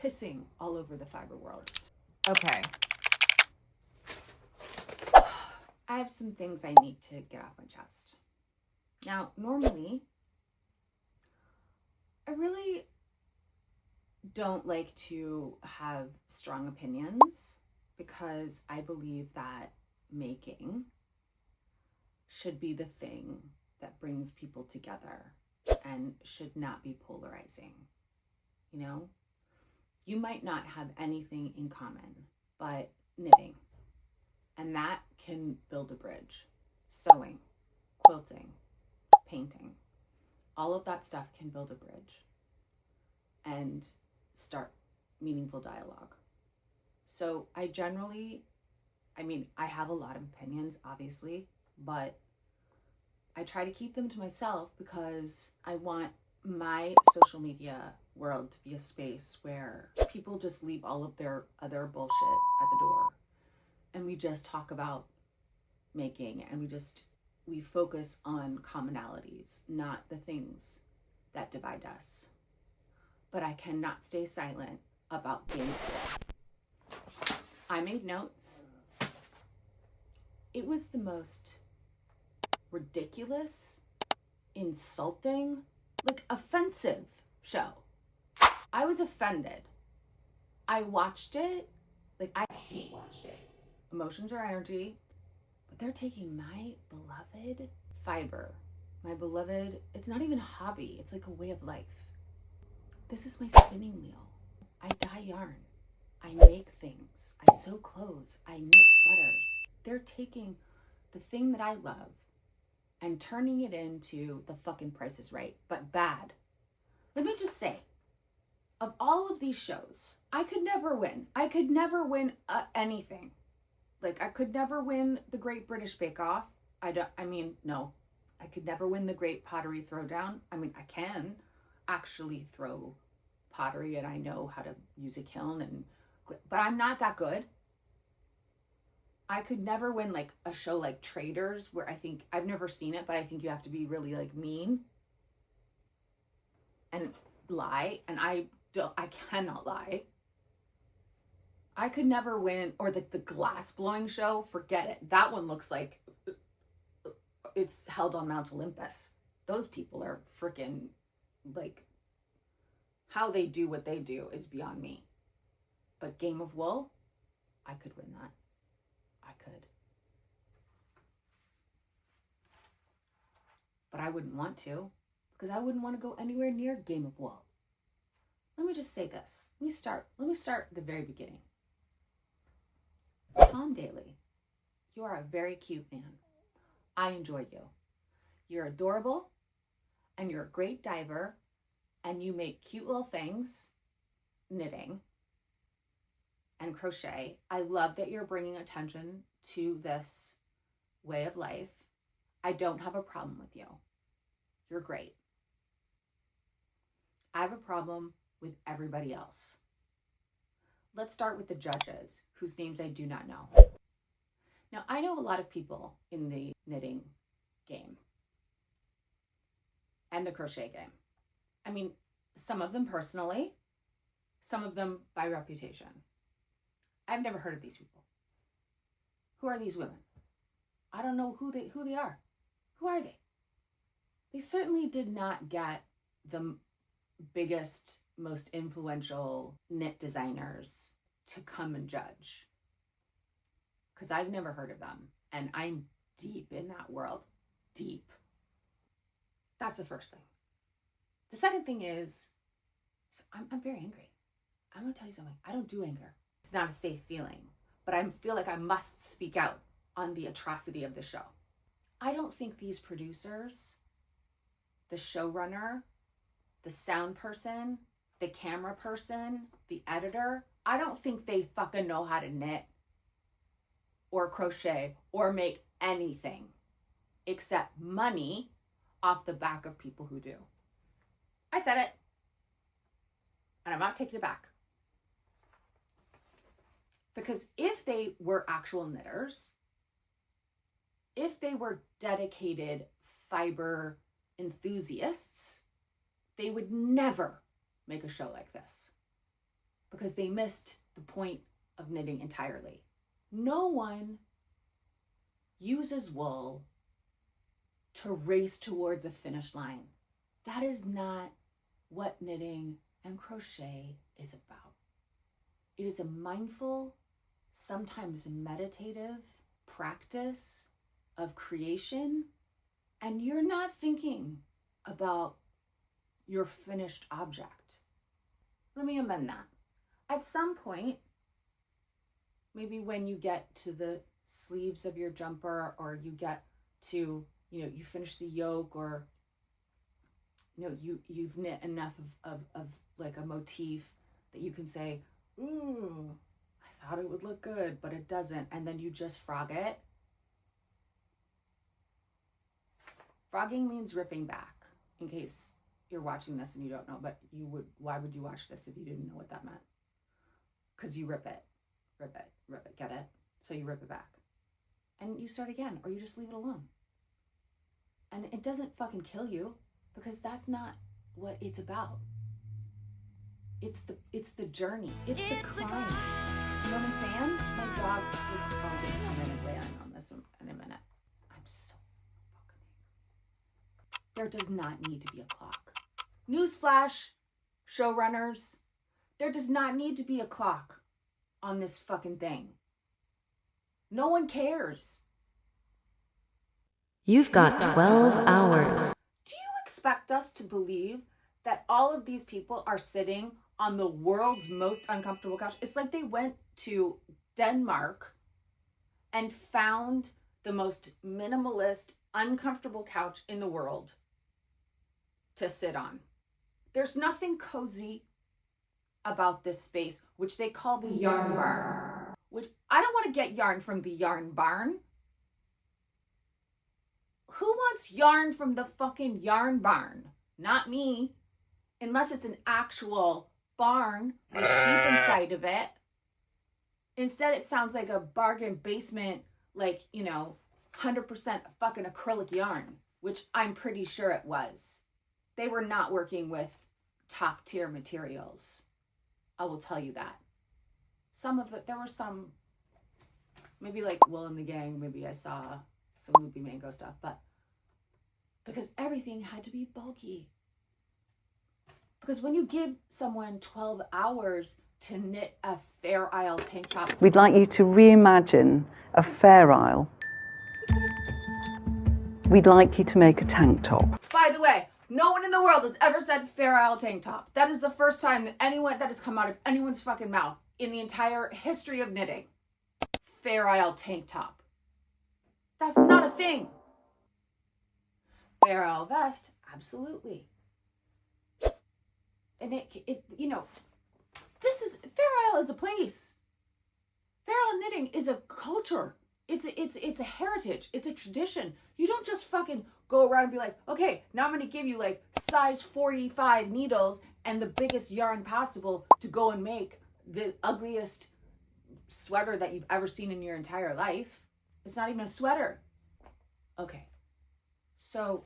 pissing all over the fiber world. Okay. I have some things I need to get off my chest. Now, normally, I really don't like to have strong opinions because I believe that making should be the thing that brings people together and should not be polarizing. You know, you might not have anything in common but knitting, and that can build a bridge. Sewing, quilting, painting, all of that stuff can build a bridge and start meaningful dialogue. So I have a lot of opinions, obviously, but I try to keep them to myself because I want my social media world to be a space where people just leave all of their other bullshit at the door and we just talk about making, and we focus on commonalities, not the things that divide us. But I cannot stay silent about game. I made notes. It was the most ridiculous, insulting, offensive show. I was offended. I watched it. I hate watched it. Emotions are energy. But they're taking my beloved fiber, my beloved, it's not even a hobby, it's like a way of life. This is my spinning wheel. I dye yarn. I make things. I sew clothes. I knit sweaters. They're taking the thing that I love and turning it into The fucking Price is Right, but bad. Let me just say, of all of these shows, I could never win. I could never win anything. I could never win the Great British Bake Off. No. I could never win the Great Pottery Throwdown. I can actually throw pottery and I know how to use a kiln, but I'm not that good. I could never win a show like Traders, where I've never seen it, but I think you have to be really mean and lie, and I cannot lie. I could never win, or the glass blowing show, forget it. That one looks like it's held on Mount Olympus. Those people are freaking how they do what they do is beyond me. But Game of Wool, I could win that. I could. But I wouldn't want to, because I wouldn't want to go anywhere near Game of Wool. Let me just say this. Let me start at the very beginning. Tom Daly, you are a very cute man. I enjoy you. You're adorable, and you're a great diver, and you make cute little things, knitting and crochet. I love that you're bringing attention to this way of life. I don't have a problem with you. You're great. I have a problem with everybody else. Let's start with the judges, whose names I do not know. Now, I know a lot of people in the knitting game and the crochet game. Some of them personally, some of them by reputation. I've never heard of these people. Who are these women? I don't know who they are. Who are they? They certainly did not get the biggest, most influential knit designers to come and judge, because I've never heard of them, and I'm deep in that world. Deep. That's the first thing. The second thing is, I'm very angry. I'm gonna tell you something. I don't do anger. It's not a safe feeling, but I feel like I must speak out on the atrocity of the show. I don't think these producers, the showrunner, the sound person, the camera person, the editor, I don't think they fucking know how to knit or crochet or make anything except money off the back of people who do. I said it, and I'm not taking it back. Because if they were actual knitters, if they were dedicated fiber enthusiasts, they would never make a show like this. because they missed the point of knitting entirely. No one uses wool to race towards a finish line. That is not what knitting and crochet is about. It is a mindful, sometimes meditative practice of creation, and you're not thinking about your finished object. Let me amend that. At some point, maybe when you get to the sleeves of your jumper, or you get to, you finish the yoke, or you've knit enough of like a motif that you can say, ooh, I thought it would look good, but it doesn't, and then you just frog it. Frogging means ripping back, in case you're watching this and you don't know, but why would you watch this if you didn't know what that meant? Because you rip it, get it? So you rip it back. And you start again, or you just leave it alone. And it doesn't fucking kill you, because that's not what it's about. It's the journey. It's the climb. You know what I'm saying? My dog is probably going to come in and weigh in on this in a minute. I'm so fucking angry. There does not need to be a clock. Newsflash, showrunners. There does not need to be a clock on this fucking thing. No one cares. You've got 12 hours. Do you expect us to believe that all of these people are sitting on the world's most uncomfortable couch? It's like they went to Denmark and found the most minimalist, uncomfortable couch in the world to sit on. There's nothing cozy about this space, which they call the yarn barn. Which I don't want to get yarn from the yarn barn. Who wants yarn from the fucking yarn barn? Not me. Unless it's an actual barn with sheep inside of it. Instead, it sounds like a bargain basement, like, 100% fucking acrylic yarn, which I'm pretty sure it was. They were not working with top tier materials. I will tell you that. Some of it, there were some, maybe like Will and the Gang, maybe I saw some Loopy Mango stuff, but because everything had to be bulky. Because when you give someone 12 hours to knit a Fair Isle tank top. We'd like you to reimagine a Fair Isle. We'd like you to make a tank top. By the way, no one in the world has ever said Fair Isle tank top. That is the first time that has come out of anyone's fucking mouth in the entire history of knitting. Fair Isle tank top. That's not a thing. Fair Isle vest, absolutely. And this is, Fair Isle is a place. Fair Isle knitting is a culture. It's a heritage. It's a tradition. You don't just fucking go around and be like, okay, now I'm going to give you like size 45 needles and the biggest yarn possible to go and make the ugliest sweater that you've ever seen in your entire life. It's not even a sweater. Okay. So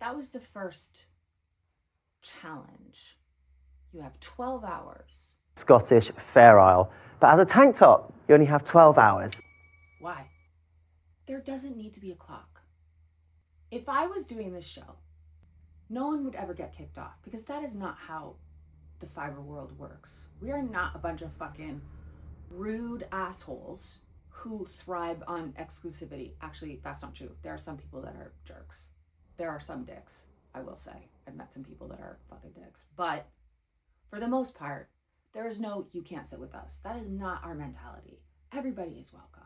that was the first challenge. You have 12 hours. Scottish Fair Isle. But as a tank top, you only have 12 hours. Why? There doesn't need to be a clock. If I was doing this show, no one would ever get kicked off, because that is not how the fiber world works. We are not a bunch of fucking rude assholes who thrive on exclusivity. Actually, that's not true. There are some people that are jerks. There are some dicks, I will say. I've met some people that are fucking dicks. But for the most part, there is no, you can't sit with us. That is not our mentality. Everybody is welcome.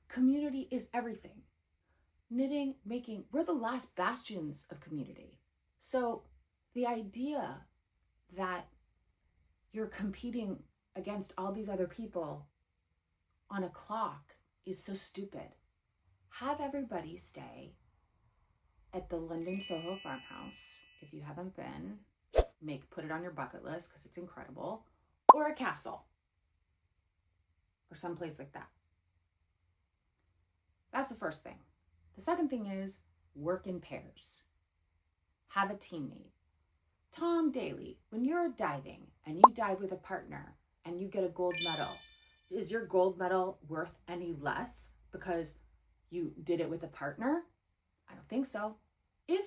Community is everything. Knitting, making, we're the last bastions of community. So the idea that you're competing against all these other people on a clock is so stupid. Have everybody stay at the London Soho Farmhouse. If you haven't been, put it on your bucket list because it's incredible. Or a castle. Or someplace like that. That's the first thing. The second thing is work in pairs. Have a teammate. Tom Daly, when you're diving and you dive with a partner and you get a gold medal, is your gold medal worth any less because you did it with a partner? I don't think so. If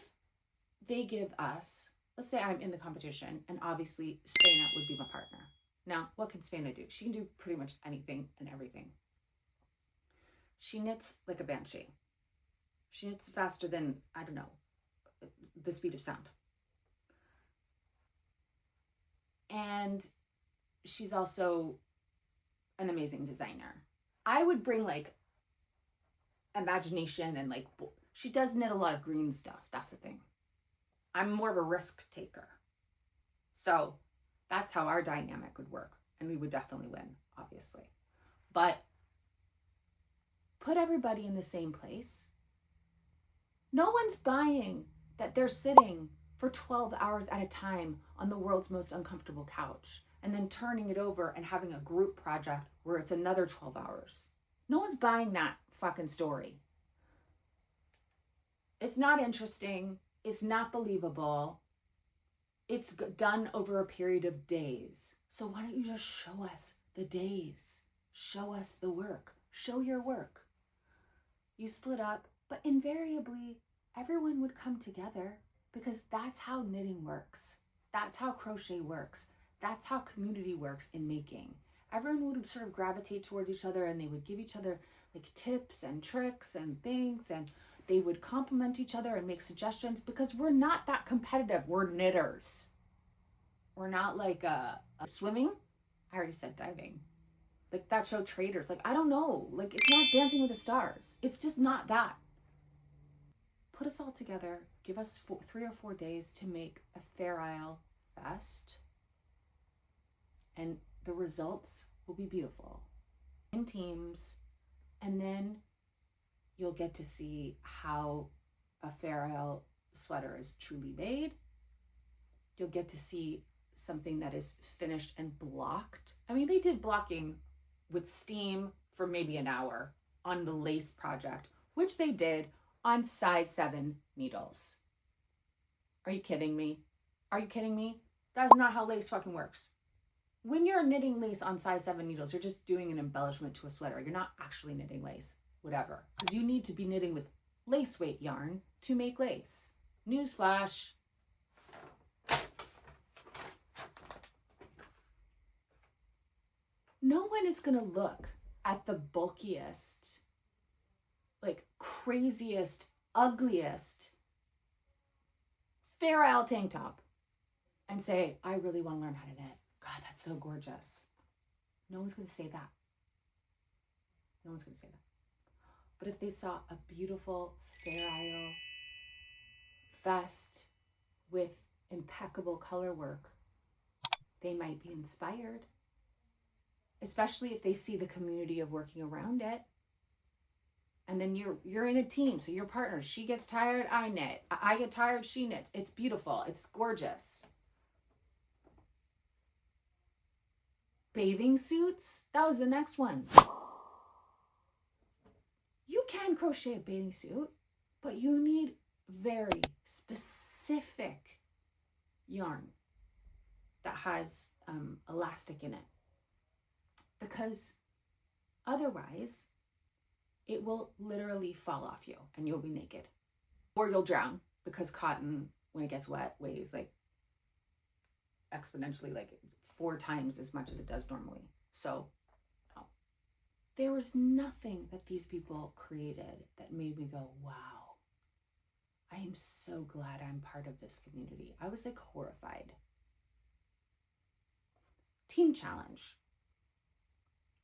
they give us, let's say I'm in the competition and obviously Stana would be my partner. Now, what can Stana do? She can do pretty much anything and everything. She knits like a banshee. She knits faster than, I don't know, the speed of sound. And she's also an amazing designer. I would bring like imagination and like, she does knit a lot of green stuff. That's the thing. I'm more of a risk taker. So that's how our dynamic would work. And we would definitely win, obviously. But put everybody in the same place. No one's buying that they're sitting for 12 hours at a time on the world's most uncomfortable couch and then turning it over and having a group project where it's another 12 hours. No one's buying that fucking story. It's not interesting. It's not believable. It's done over a period of days. So why don't you just show us the days? Show us the work. Show your work. You split up, but invariably everyone would come together because that's how knitting works. That's how crochet works. That's how community works in making. Everyone would sort of gravitate towards each other and they would give each other like tips and tricks and things, and they would compliment each other and make suggestions because we're not that competitive. We're knitters. We're not like swimming. I already said diving. Like that show Traders. Like, I don't know. Like, it's not Dancing with the Stars. It's just not that. Put us all together. Give us 3 or 4 days to make a Fair Isle Fest. And the results will be beautiful. In teams. And then you'll get to see how a Fair Isle sweater is truly made. You'll get to see something that is finished and blocked. I mean, they did blocking with steam for maybe an hour on the lace project, which they did on size 7 needles. Are you kidding me? Are you kidding me? That's not how lace fucking works. When you're knitting lace on size 7 needles, you're just doing an embellishment to a sweater. You're not actually knitting lace, whatever. Because you need to be knitting with lace weight yarn to make lace. Newsflash. No one is going to look at the bulkiest, like craziest, ugliest Fair Isle tank top and say, I really want to learn how to knit. God, that's so gorgeous. No one's going to say that. No one's going to say that. But if they saw a beautiful Fair Isle vest with impeccable color work, they might be inspired. Especially if they see the community of working around it. And then you're in a team, so you're partners. She gets tired, I knit. I get tired, she knits. It's beautiful. It's gorgeous. Bathing suits? That was the next one. You can crochet a bathing suit, but you need very specific yarn that has elastic in it. Because otherwise, it will literally fall off you and you'll be naked. Or you'll drown because cotton, when it gets wet, weighs like exponentially, like 4 times as much as it does normally. So, no. There was nothing that these people created that made me go, wow, I am so glad I'm part of this community. I was like horrified. Team challenge.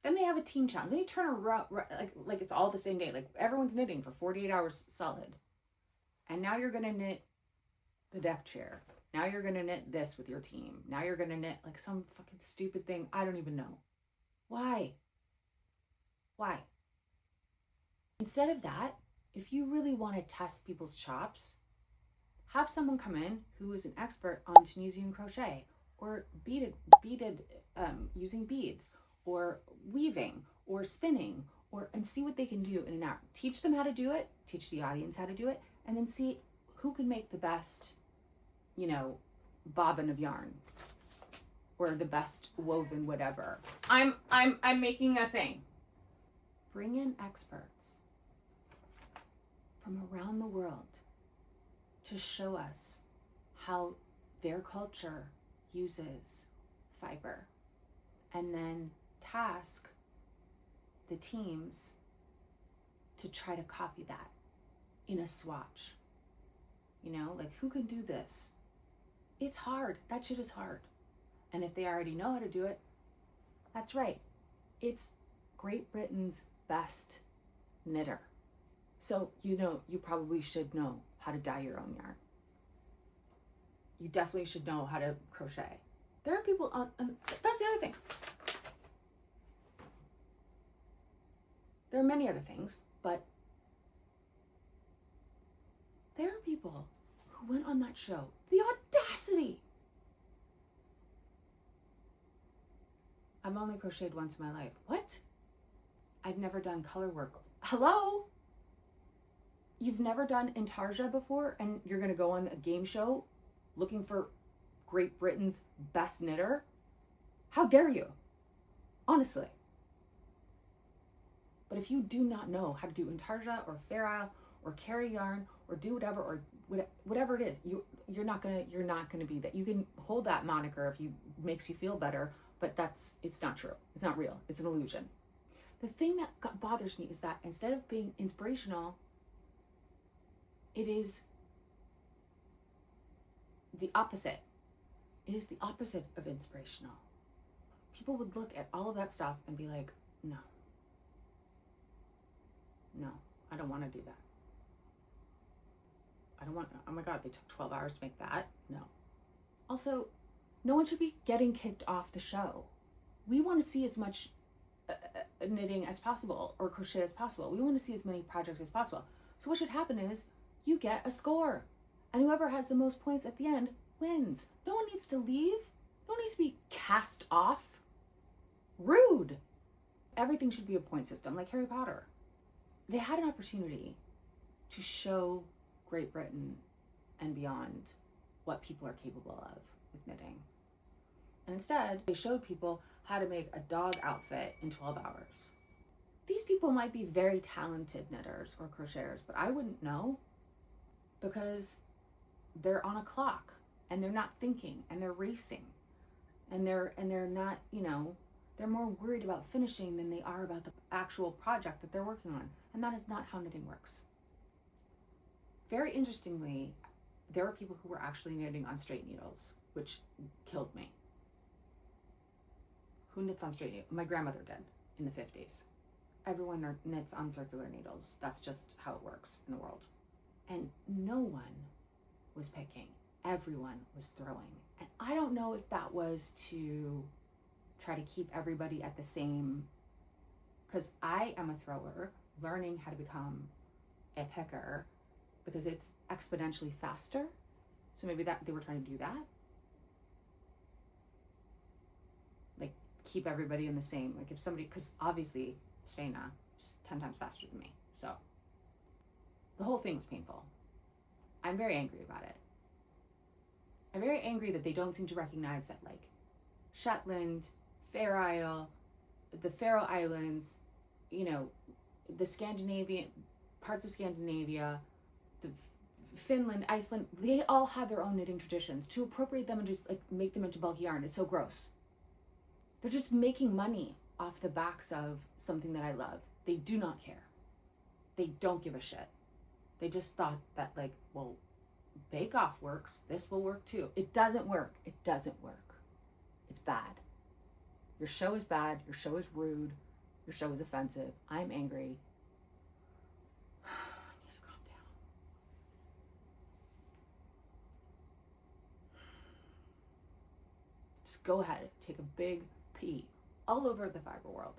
Then they have a team challenge. Then you turn around, like it's all the same day. Like everyone's knitting for 48 hours solid. And now you're going to knit the deck chair. Now you're going to knit this with your team. Now you're going to knit like some fucking stupid thing. I don't even know. Why? Why? Instead of that, if you really want to test people's chops, have someone come in who is an expert on Tunisian crochet or beaded using beads, or weaving, or spinning, and see what they can do in an hour. Teach them how to do it, teach the audience how to do it, and then see who can make the best, bobbin of yarn or the best woven whatever. I'm making a thing. Bring in experts from around the world to show us how their culture uses fiber, and then task the teams to try to copy that in a swatch. You know, like, who can do this? It's hard. That shit is hard. And if they already know how to do it, that's right. It's Great Britain's best knitter. So, you know, you probably should know how to dye your own yarn. You definitely should know how to crochet. There are people on, that's the other thing. There are many other things, but there are people who went on that show. The audacity! I've only crocheted once in my life. What? I've never done color work. Hello? You've never done intarsia before, and you're gonna go on a game show looking for Great Britain's best knitter? How dare you? Honestly. But if you do not know how to do intarsia or fair isle or carry yarn or do whatever, or whatever it is, you're not gonna be that. You can hold that moniker if you makes you feel better, but it's not true. It's not real. It's an illusion. The thing that bothers me is that instead of being inspirational, it is the opposite. It is the opposite of inspirational. People would look at all of that stuff and be like, no, I don't want to do that. I don't want, oh my God, they took 12 hours to make that. No. Also, no one should be getting kicked off the show. We want to see as much knitting as possible or crochet as possible. We want to see as many projects as possible. So what should happen is you get a score, and whoever has the most points at the end wins. No one needs to leave. No one needs to be cast off. Rude. Everything should be a point system, like Harry Potter. They had an opportunity to show Great Britain and beyond what people are capable of with knitting. And instead, they showed people how to make a dog outfit in 12 hours. These people might be very talented knitters or crocheters, but I wouldn't know, because they're on a clock and they're not thinking and they're racing and they're not, you know, they're more worried about finishing than they are about the actual project that they're working on. And that is not how knitting works. Very interestingly, there were people who were actually knitting on straight needles, which killed me. Who knits on straight needles? My grandmother did in the 50s. Everyone knits on circular needles. That's just how it works in the world. And no one was picking. Everyone was throwing. And I don't know if that was to try to keep everybody at the same, because I am a thrower, learning how to become a picker, because it's exponentially faster. So maybe that they were trying to do that. Like, keep everybody in the same, like if somebody, because obviously Svena is 10 times faster than me. So the whole thing was painful. I'm very angry about it. I'm very angry that they don't seem to recognize that, like, Shetland, Fair Isle, the Faroe Islands, you know, the Scandinavian, parts of Scandinavia, the Finland, Iceland, they all have their own knitting traditions. To appropriate them and just like make them into bulky yarn is so gross. They're just making money off the backs of something that I love. They do not care. They don't give a shit. They just thought that, like, well, Bake Off works, this will work too. It doesn't work. It doesn't work. It's bad. Your show is bad. Your show is rude. Your show is offensive. I'm angry. I need to calm down. Just go ahead. Take a big pee all over the fiber world.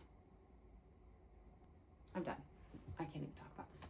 I'm done. I can't even talk about this.